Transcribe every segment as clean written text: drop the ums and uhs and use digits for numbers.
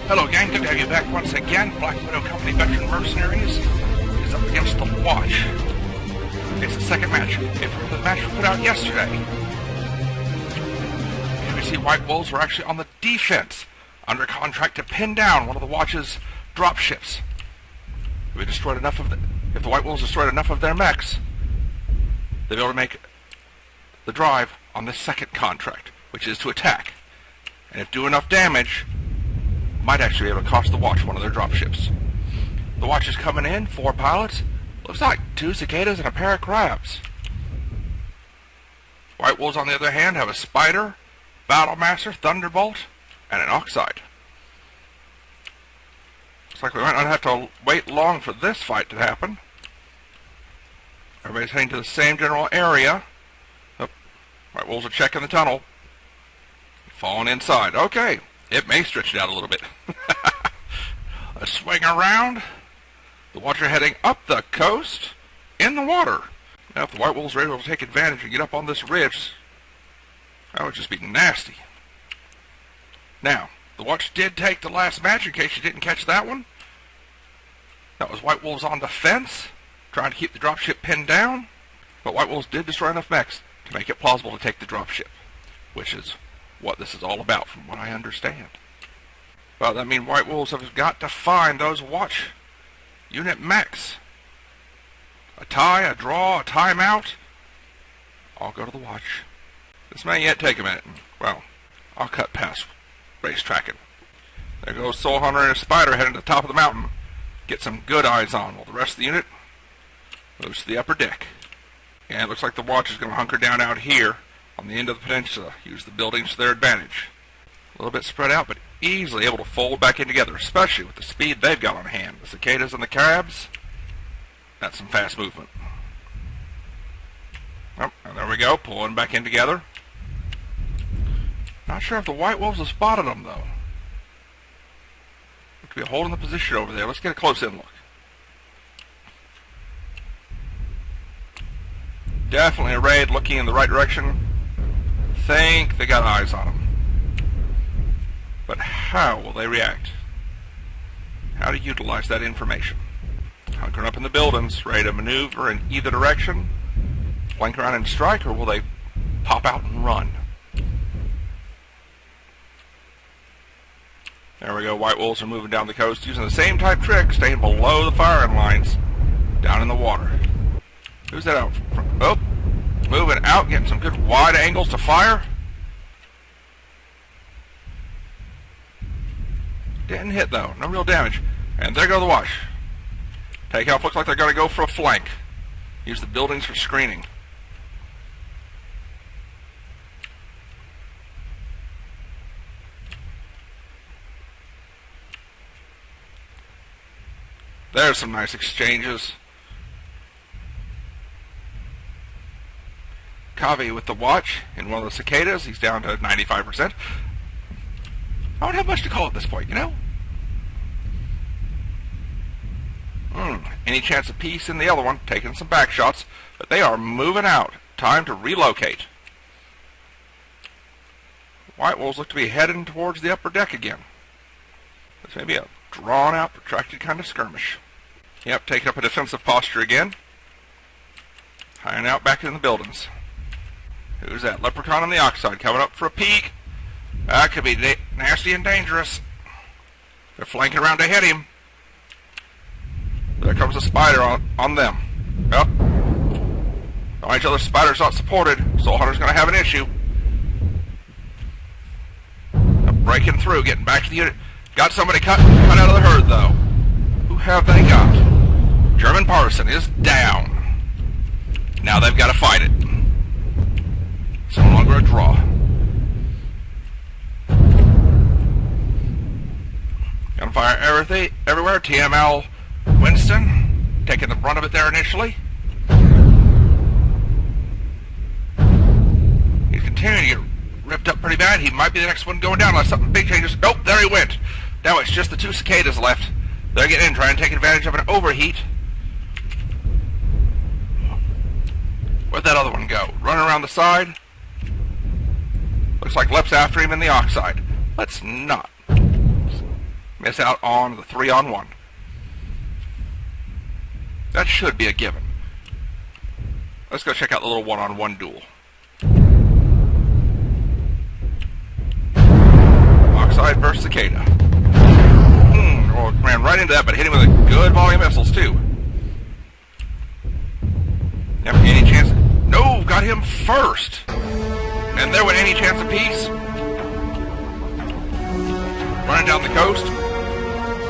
Hello gang, good to have you back once again. Black Widow Company Veteran Mercenaries is up against the Watch. It's the second match. If the match was put out yesterday, BWC White Wolves were actually on the defense, under contract to pin down one of the Watch's dropships. If the White Wolves destroyed enough of their mechs, they'd be able to make the drive on this second contract, which is to attack. And if do enough damage, might actually be able to cost the Watch one of their dropships. The Watch is coming in, 4 pilots. Looks like 2 cicadas and a pair of crabs. White Wolves, on the other hand, have a Spider, Battlemaster, Thunderbolt, and an Oxide. Looks like we might not have to wait long for this fight to happen. Everybody's heading to the same general area. Oh, White Wolves are checking the tunnel. Falling inside. Okay. It may stretch it out a little bit. A swing around. The Watch are heading up the coast in the water. Now, if the White Wolves are able to take advantage and get up on this ridge, that would just be nasty. Now, the Watch did take the last match, in case you didn't catch that one. That was White Wolves on defense, trying to keep the dropship pinned down. But White Wolves did destroy enough mechs to make it plausible to take the dropship, which is what this is all about, from what I understand. Well, that means White Wolves have got to find those Watch unit mechs. A tie, a draw, a timeout, all go to the Watch. This may yet take a minute. Well, I'll cut past race tracking. There goes Soul Hunter and his Spider heading to the top of the mountain. Get some good eyes on, while the rest of the unit moves to the upper deck. And it looks like the Watch is going to hunker down out here on the end of the peninsula, use the buildings to their advantage. A little bit spread out, but easily able to fold back in together, especially with the speed they've got on hand. The cicadas and the crabs, that's some fast movement. Oh, and there we go, pulling back in together. Not sure if the White Wolves have spotted them, though. Look to be holding the position over there. Let's get a close-in look. Definitely a raid looking in the right direction. Think they got eyes on them. But how will they react? How to utilize that information? Hunkering up in the buildings, ready to maneuver in either direction, flank around and strike, or will they pop out and run? There we go, White Wolves are moving down the coast using the same type trick, staying below the firing lines, down in the water. Who's that out front? Oh! Moving out, getting some good wide angles to fire. Didn't hit though, no real damage. And there go the Watch. Takeoff looks like they're going to go for a flank. Use the buildings for screening. There's some nice exchanges. Chafee with the Watch in one of the cicadas. He's down to 95%. I don't have much to call at this point, you know? Any chance of peace in the other one, taking some back shots, but they are moving out. Time to relocate. White Wolves look to be heading towards the upper deck again. This may be a drawn-out, protracted kind of skirmish. Yep, taking up a defensive posture again. Hiding out back in the buildings. Who's that? Leprechaun on the Oxide coming up for a peek. That could be nasty and dangerous. They're flanking around to hit him. There comes a Spider on them. Yep. On each other, Spider's not supported. Soul Hunter's going to have an issue. Breaking through, getting back to the unit. Got somebody cut out of the herd, though. Who have they got? German Partisan is down. Now they've got to fight it. It's no longer a draw. Gunfire everywhere. TML Winston taking the brunt of it there initially. He's continuing to get ripped up pretty bad. He might be the next one going down unless something big changes. Nope, there he went. Now it's just the 2 cicadas left. They're getting in, trying to take advantage of an overheat. Where'd that other one go? Running around the side. Looks like Lep's after him in the Oxide. Let's not miss out on the 3-on-1. That should be a given. Let's go check out the little 1-on-1 duel. Oxide versus Cicada. Oh, ran right into that, but hit him with a good volley of missiles, too. Never get any chance. No, got him first. And there went any chance of peace. Running down the coast,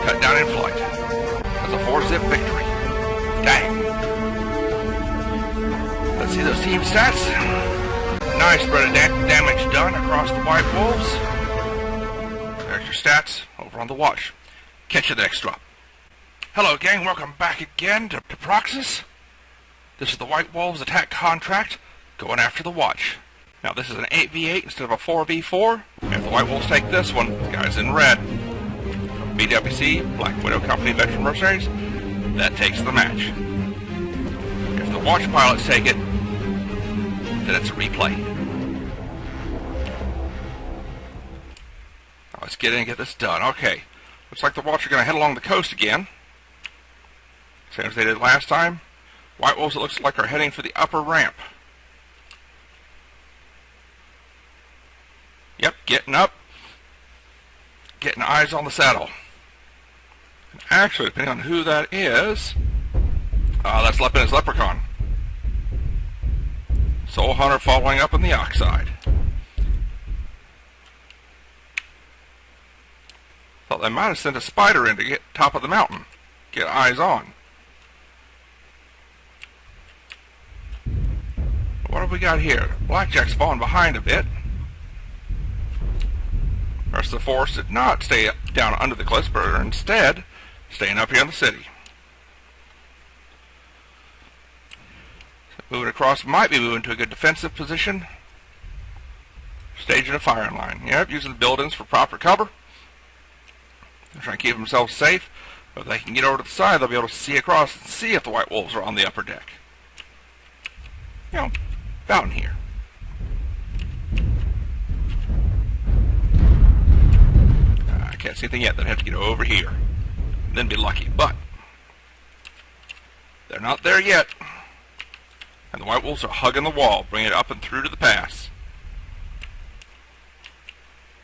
cut down in flight. That's a 4-zip victory. Dang. Let's see those team stats. Nice spread of damage done across the White Wolves. There's your stats over on the watch. Catch you the next drop. Hello gang, welcome back again to Proxis. This is the White Wolves attack contract going after the watch. Now this is an 8v8 instead of a 4v4. If the White Wolves take this one, the guys in red, BWC, Black Widow Company Veteran Mercenaries, that takes the match. If the watch pilots take it, then it's a replay. Now let's get in and get this done. Okay, looks like the watch are going to head along the coast again. Same as they did last time. White Wolves, it looks like, are heading for the upper ramp. Yep, getting up, getting eyes on the saddle. And actually, depending on who that is, that's Lepin's Leprechaun. Soul Hunter following up in the Oxide. Thought they might have sent a spider in to get top of the mountain, get eyes on. What have we got here? Blackjack's falling behind a bit. The rest of the force did not stay down under the cliffs, but are instead staying up here in the city. So moving across, might be moving to a good defensive position. Staging a firing line. Yep, using the buildings for proper cover. They're trying to keep themselves safe. But if they can get over to the side, they'll be able to see across and see if the White Wolves are on the upper deck. You know, about in here. I can't see anything yet. They'd have to get over here. And then be lucky. But they're not there yet. And the White Wolves are hugging the wall, bringing it up and through to the pass.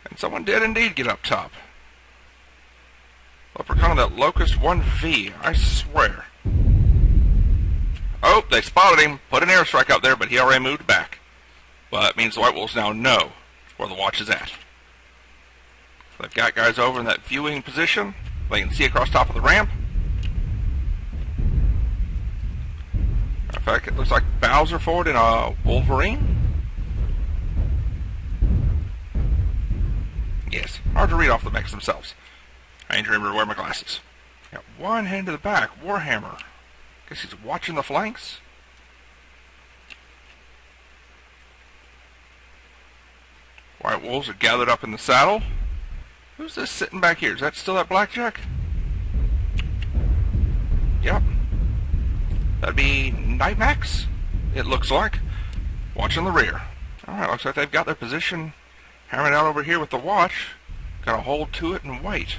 And someone did indeed get up top. Leprechaun on that Locust 1V, I swear. Oh, they spotted him, put an airstrike up there, but he already moved back. Well, that means the White Wolves now know where the watch is at. They've got guys over in that viewing position. They can see across top of the ramp. In fact, it looks like Bowser forward in a Wolverine. Yes, hard to read off the mechs themselves. I ain't remember to wear my glasses. Got one hand to the back, Warhammer. Guess he's watching the flanks. White Wolves are gathered up in the saddle. Who's this sitting back here? Is that still that Blackjack? Yep. That'd be Nightmax, it looks like. Watching the rear. Alright, looks like they've got their position hammered out over here with the watch. Gotta hold to it and wait.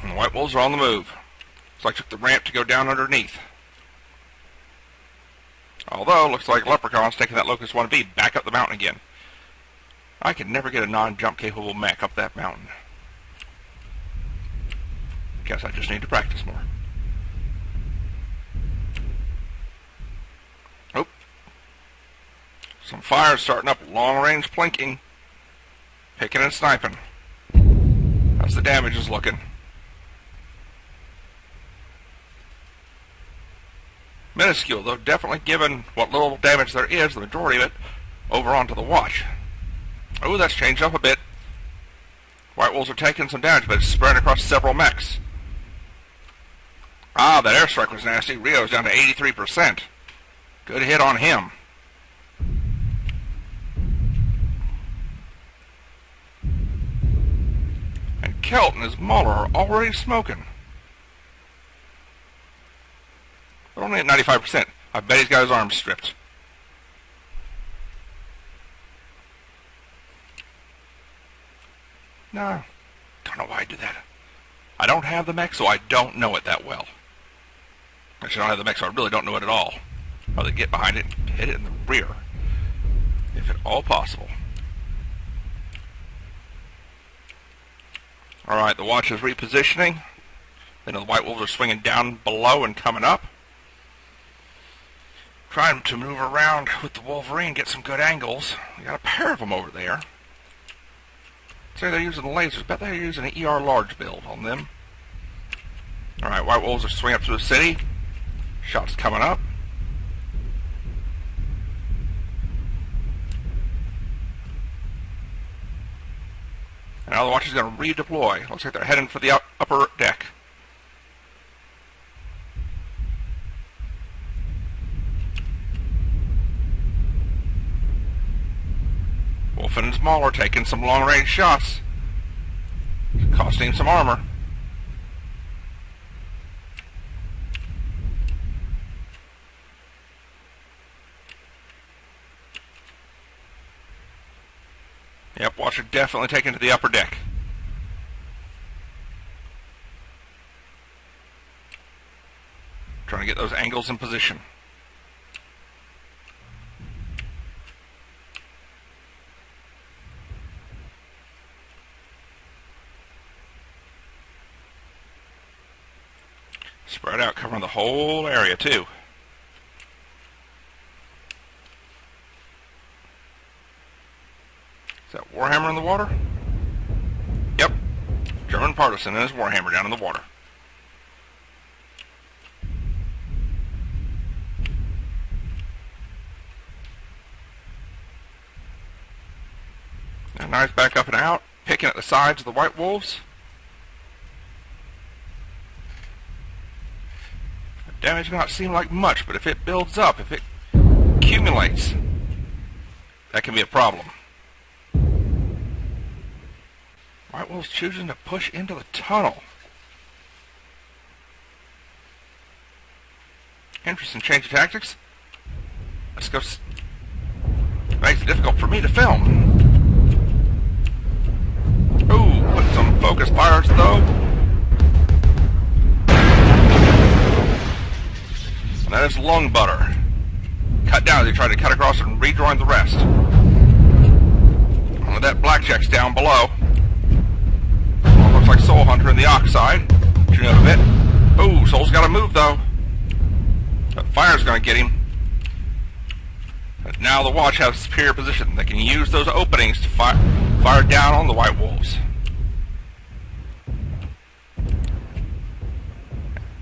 And the White Wolves are on the move. Looks like took the ramp to go down underneath. Although, looks like Leprechaun's taking that Locust 1V back up the mountain again. I can never get a non-jump capable mech up that mountain. Guess I just need to practice more. Oh. Some fires starting up, long-range plinking. Picking and sniping. How's the damage is looking? Minuscule, though definitely given what little damage there is, the majority of it, over onto the watch. Oh, that's changed up a bit. White Wolves are taking some damage, but it's spreading across several mechs. Ah, that airstrike was nasty. Rio's down to 83%. Good hit on him. And Kelt and his Mauler are already smoking. But only at 95%. I bet he's got his arms stripped. No. Don't know why I do that. I don't have the mech, so I don't know it that well. Actually, I don't have the mech, so I really don't know it at all. Probably get behind it and hit it in the rear, if at all possible. Alright, the watch is repositioning. Then the White Wolves are swinging down below and coming up. Trying to move around with the Wolverine, get some good angles. We got a pair of them over there. Say they're using lasers. Bet they're using an ER large build on them. Alright, White Wolves are swinging up through the city. Shots coming up. And now the watch is going to redeploy. Looks like they're heading for the upper deck. Wolf and Maul are taking some long-range shots, costing him some armor. Yep, Watcher definitely taken to the upper deck. Trying to get those angles in position. Spread out, covering the whole area, too. Is that Warhammer in the water? Yep. German partisan and his Warhammer down in the water. And now he's back up and out, picking at the sides of the White Wolves. Damage may not seem like much, but if it builds up, if it accumulates, that can be a problem. White Wolves choosing to push into the tunnel. Interesting change of tactics. Let's go. Makes it difficult for me to film. Ooh, put some focus fires though. And that is lung butter. Cut down as they try to cut across and rejoin the rest. Only that blackjack's down below. Well, looks like Soul Hunter in the oxide. You know a bit. Ooh, Soul's got to move though. That fire's going to get him. But now the Watch has a superior position. They can use those openings to fire down on the White Wolves.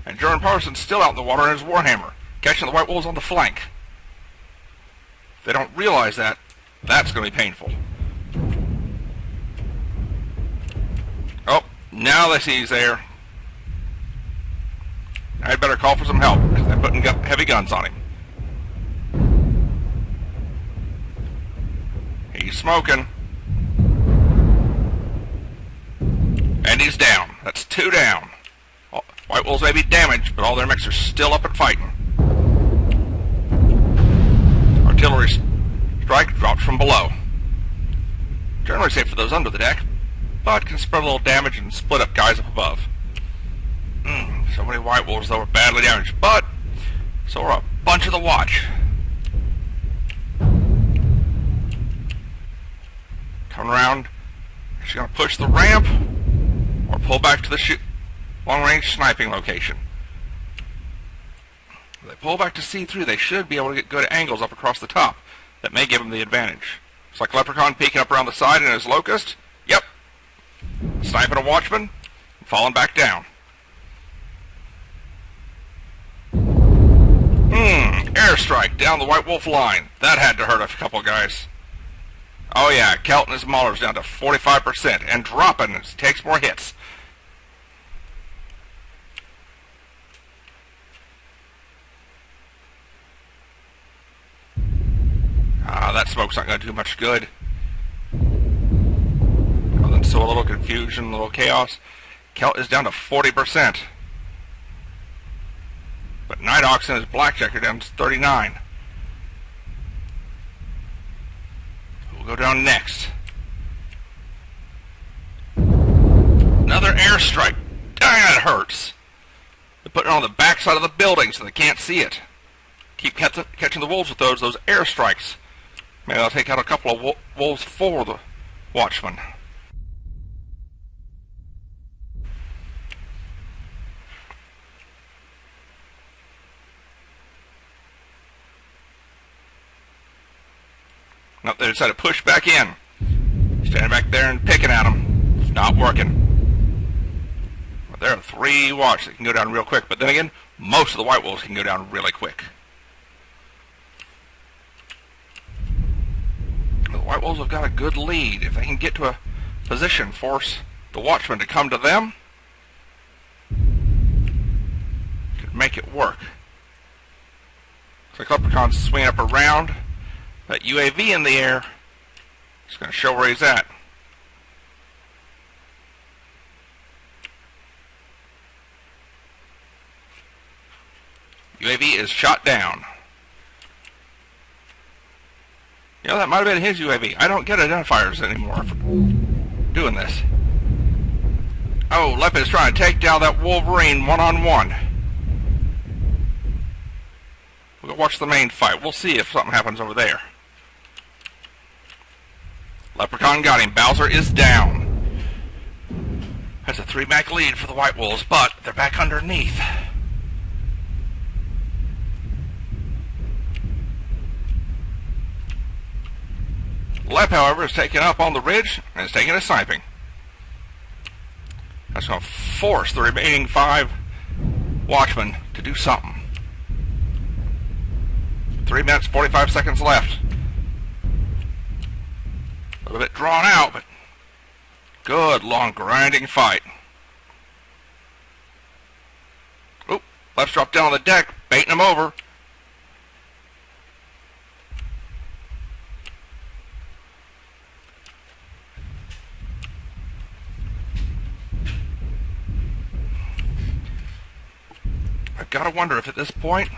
And Jordan Parsons still out in the water in his Warhammer, catching the White Wolves on the flank. If they don't realize that, that's going to be painful. Oh, now they see he's there. I'd better call for some help, because they're putting heavy guns on him. He's smoking. And he's down. That's 2 down. White Wolves may be damaged, but all their mechs are still up and fighting. Artillery strike drops from below. Generally safe for those under the deck, but can spread a little damage and split up guys up above. So many White Wolves, though, are badly damaged, but so are a bunch of the Watch. Coming around, she's going to push the ramp or pull back to the long-range sniping location. If they pull back to C3, they should be able to get good angles up across the top. That may give them the advantage. It's like Leprechaun peeking up around the side in his Locust. Yep. Sniping a Watchman, and falling back down. Airstrike down the White Wolf line. That had to hurt a couple guys. Oh yeah, Kelton and his Maulers down to 45% and dropping as he takes more hits. That smoke's not going to do much good. Other than so a little confusion, a little chaos. Kelt is down to 40%. But Night Ox and his Blackjack are down to 39. We'll go down next. Another airstrike Dang, it hurts. They put it on the backside of the building so they can't see it. Keep catching the wolves with those airstrikes. Maybe I'll take out a couple of wolves for the watchman. Nope, they decided to push back in. Standing back there and picking at them. It's not working. But there are 3 watch that can go down real quick. But then again, most of the white wolves can go down really quick. The white wolves have got a good lead. If they can get to a position, force the watchman to come to them, could make it work. Looks like Leprechaun's swinging up around. That UAV in the air is going to show where he's at. UAV is shot down. You know, that might have been his UAV. I don't get identifiers anymore for doing this. Oh, Lep is trying to take down that Wolverine one-on-one. We'll watch the main fight. We'll see if something happens over there. Leprechaun got him. Bowser is down. That's a 3-back lead for the White Wolves, but they're back underneath. Lep, however, is taking up on the ridge and is taking a sniping. That's going to force the remaining 5 watchmen to do something. 3 minutes, 45 seconds left. A little bit drawn out, but good, long, grinding fight. Oop, Lep's dropped down on the deck, baiting him over. I've got to wonder if at this point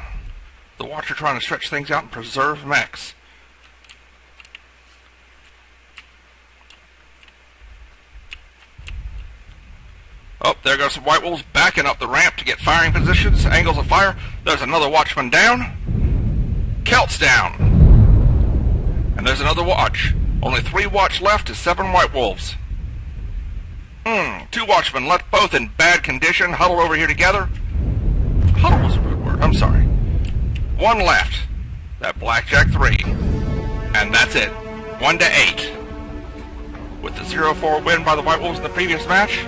the Watcher are trying to stretch things out and preserve mechs. Oh, there goes some White Wolves backing up the ramp to get firing positions, angles of fire. There's another watchman down. Celt's down. And there's another watch. Only 3 watch left to 7 White Wolves. 2 watchmen left, both in bad condition, huddled over here together. Huddle was a rude word, I'm sorry. 1 left. That Blackjack 3. And that's it. 1-8. With the 0-4 win by the White Wolves in the previous match,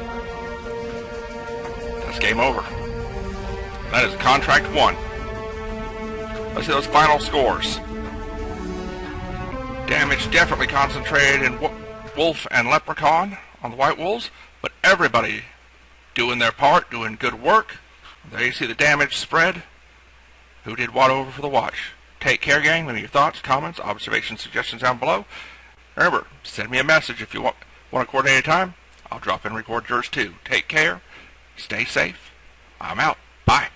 that's game over. That is contract 1. Let's see those final scores. Damage definitely concentrated in Wolf and Leprechaun on the White Wolves, but everybody doing their part, doing good work. There you see the damage spread. Who did what over for the watch? Take care, gang. Leave me your thoughts, comments, observations, suggestions down below. Remember, send me a message if you want to coordinate a time. I'll drop in and record yours too. Take care. Stay safe. I'm out. Bye.